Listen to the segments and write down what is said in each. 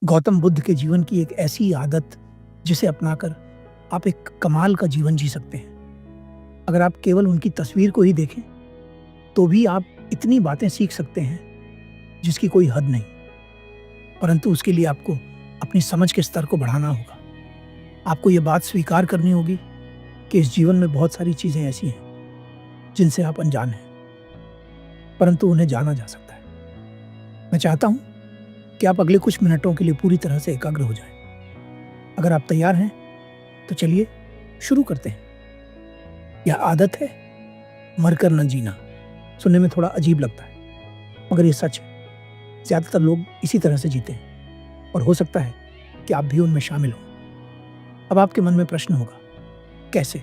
गौतम बुद्ध के जीवन की एक ऐसी आदत जिसे अपनाकर आप एक कमाल का जीवन जी सकते हैं। अगर आप केवल उनकी तस्वीर को ही देखें तो भी आप इतनी बातें सीख सकते हैं जिसकी कोई हद नहीं। परंतु उसके लिए आपको अपनी समझ के स्तर को बढ़ाना होगा। आपको ये बात स्वीकार करनी होगी कि इस जीवन में बहुत सारी चीज़ें ऐसी हैं जिनसे आप अनजान हैं, परंतु उन्हें जाना जा सकता है। मैं चाहता हूँ कि आप अगले कुछ मिनटों के लिए पूरी तरह से एकाग्र हो जाएं। अगर आप तैयार हैं तो चलिए शुरू करते हैं। यह आदत है मरकर न जीना। सुनने में थोड़ा अजीब लगता है, मगर ये सच है। ज़्यादातर लोग इसी तरह से जीते हैं और हो सकता है कि आप भी उनमें शामिल हों। अब आपके मन में प्रश्न होगा, कैसे?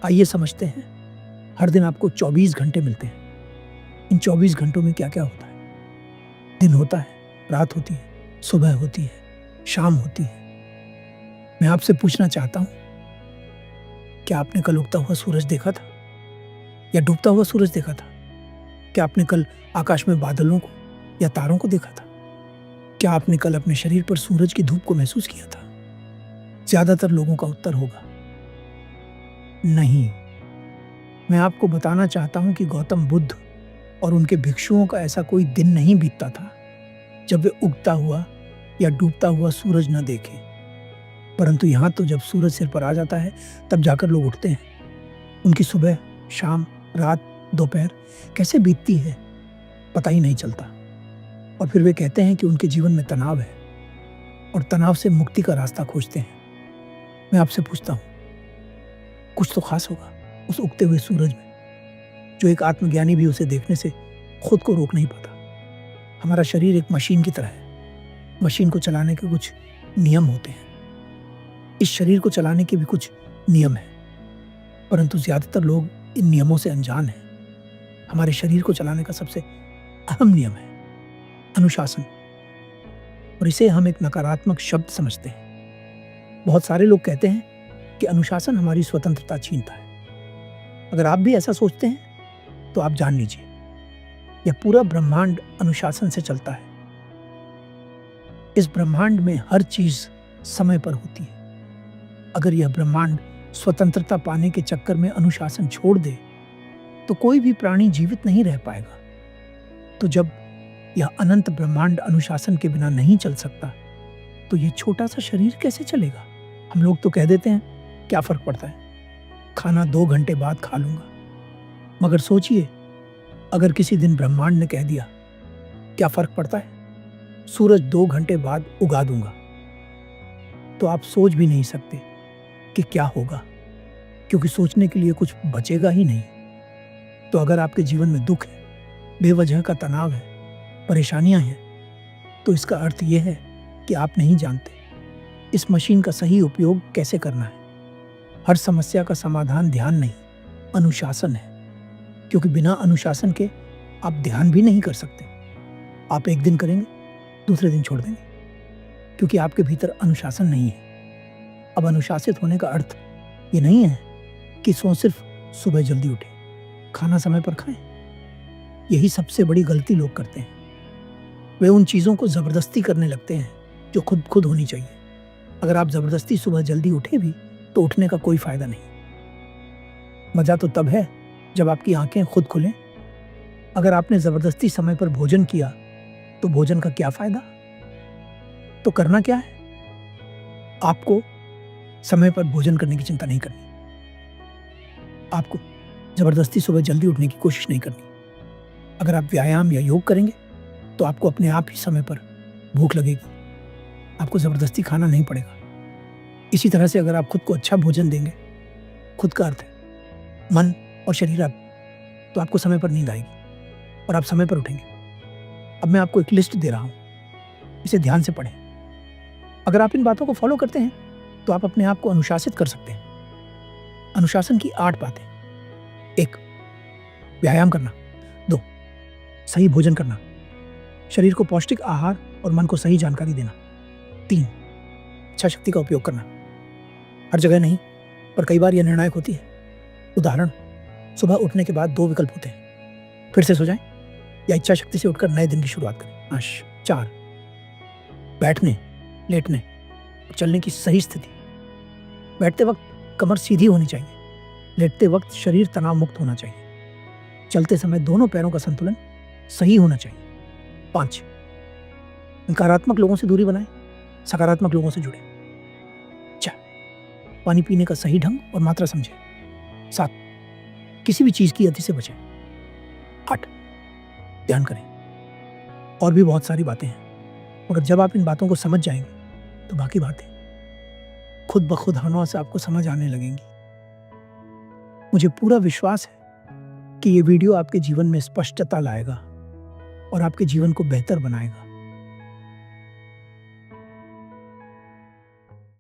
आइए समझते हैं। हर दिन आपको 24 घंटे मिलते हैं। इन 24 घंटों में क्या क्या होता है? दिन होता है, रात होती है, सुबह होती है, शाम होती है। मैं आपसे पूछना चाहता हूं, क्या आपने कल उगता हुआ सूरज देखा था या डूबता हुआ सूरज देखा था? क्या आपने कल आकाश में बादलों को या तारों को देखा था? क्या आपने कल अपने शरीर पर सूरज की धूप को महसूस किया था? ज्यादातर लोगों का उत्तर होगा नहीं। मैं आपको बताना चाहता हूं कि गौतम बुद्ध और उनके भिक्षुओं का ऐसा कोई दिन नहीं बीतता था जब वे उगता हुआ या डूबता हुआ सूरज न देखें। परंतु यहाँ तो जब सूरज सिर पर आ जाता है तब जाकर लोग उठते हैं। उनकी सुबह, शाम, रात, दोपहर कैसे बीतती है पता ही नहीं चलता। और फिर वे कहते हैं कि उनके जीवन में तनाव है और तनाव से मुक्ति का रास्ता खोजते हैं। मैं आपसे पूछता हूँ, कुछ तो खास होगा उस उगते हुए सूरज में जो एक आत्मज्ञानी भी उसे देखने से खुद को रोक नहीं पाता। हमारा शरीर एक मशीन की तरह है। मशीन को चलाने के कुछ नियम होते हैं। इस शरीर को चलाने के भी कुछ नियम हैं, परंतु ज्यादातर लोग इन नियमों से अनजान हैं। हमारे शरीर को चलाने का सबसे अहम नियम है अनुशासन, और इसे हम एक नकारात्मक शब्द समझते हैं। बहुत सारे लोग कहते हैं कि अनुशासन हमारी स्वतंत्रता छीनता है। अगर आप भी ऐसा सोचते हैं तो आप जान लीजिए, यह पूरा ब्रह्मांड अनुशासन से चलता है। इस ब्रह्मांड में हर चीज समय पर होती है। अगर यह ब्रह्मांड स्वतंत्रता पाने के चक्कर में अनुशासन छोड़ दे तो कोई भी प्राणी जीवित नहीं रह पाएगा। तो जब यह अनंत ब्रह्मांड अनुशासन के बिना नहीं चल सकता तो यह छोटा सा शरीर कैसे चलेगा? हम लोग तो कह देते हैं क्या फर्क पड़ता है, खाना 2 घंटे बाद खा लूंगा। मगर सोचिए, अगर किसी दिन ब्रह्मांड ने कह दिया क्या फर्क पड़ता है, सूरज 2 घंटे बाद उगा दूंगा, तो आप सोच भी नहीं सकते कि क्या होगा, क्योंकि सोचने के लिए कुछ बचेगा ही नहीं। तो अगर आपके जीवन में दुख है, बेवजह का तनाव है, परेशानियां हैं, तो इसका अर्थ यह है कि आप नहीं जानते इस मशीन का सही उपयोग कैसे करना है। हर समस्या का समाधान ध्यान नहीं, अनुशासन है। क्योंकि बिना अनुशासन के आप ध्यान भी नहीं कर सकते। आप एक दिन करेंगे, दूसरे दिन छोड़ देंगे, क्योंकि आपके भीतर अनुशासन नहीं है। अब अनुशासित होने का अर्थ ये नहीं है कि सिर्फ सुबह जल्दी उठें, खाना समय पर खाएं। यही सबसे बड़ी गलती लोग करते हैं। वे उन चीज़ों को ज़बरदस्ती करने लगते हैं जो खुद होनी चाहिए। अगर आप ज़बरदस्ती सुबह जल्दी उठे भी तो उठने का कोई फायदा नहीं। मज़ा तो तब है जब आपकी आंखें खुद खुलें। अगर आपने ज़बरदस्ती समय पर भोजन किया तो भोजन का क्या फायदा? तो करना क्या है? आपको समय पर भोजन करने की चिंता नहीं करनी। आपको जबरदस्ती सुबह जल्दी उठने की कोशिश नहीं करनी। अगर आप व्यायाम या योग करेंगे तो आपको अपने आप ही समय पर भूख लगेगी। आपको जबरदस्ती खाना नहीं पड़ेगा। इसी तरह से अगर आप खुद को अच्छा भोजन देंगे, खुद का अर्थ है मन और शरीर, आप तो आपको समय पर नींद आएगी और आप समय पर उठेंगे। अब मैं आपको एक लिस्ट दे रहा हूं, इसे ध्यान से पढ़ें। अगर आप इन बातों को फॉलो करते हैं तो आप अपने आप को अनुशासित कर सकते हैं। अनुशासन की 8 बातें। 1, व्यायाम करना। 2, सही भोजन करना, शरीर को पौष्टिक आहार और मन को सही जानकारी देना। 3, इच्छा शक्ति का उपयोग करना। हर जगह नहीं, पर कई बार यह निर्णायक होती है। उदाहरण, सुबह उठने के बाद 2 विकल्प होते हैं, फिर से सो जाएं या इच्छा शक्ति से उठकर नए दिन की शुरुआत करें। 4, बैठने, लेटने और चलने की सही स्थिति। बैठते वक्त कमर सीधी होनी चाहिए। लेटते वक्त शरीर तनाव मुक्त होना चाहिए। चलते समय दोनों पैरों का संतुलन सही होना चाहिए। 5, नकारात्मक लोगों से दूरी बनाएं, सकारात्मक लोगों से जुड़े। 6, पानी पीने का सही ढंग और मात्रा समझें। 7, किसी भी चीज की अति से बचें। 8, ध्यान करें। और भी बहुत सारी बातें हैं, मगर जब आप इन बातों को समझ जाएंगे तो बाकी बातें खुद ब खुद हवा से आपको समझ आने लगेंगी। मुझे पूरा विश्वास है कि ये वीडियो आपके जीवन में स्पष्टता लाएगा और आपके जीवन को बेहतर बनाएगा।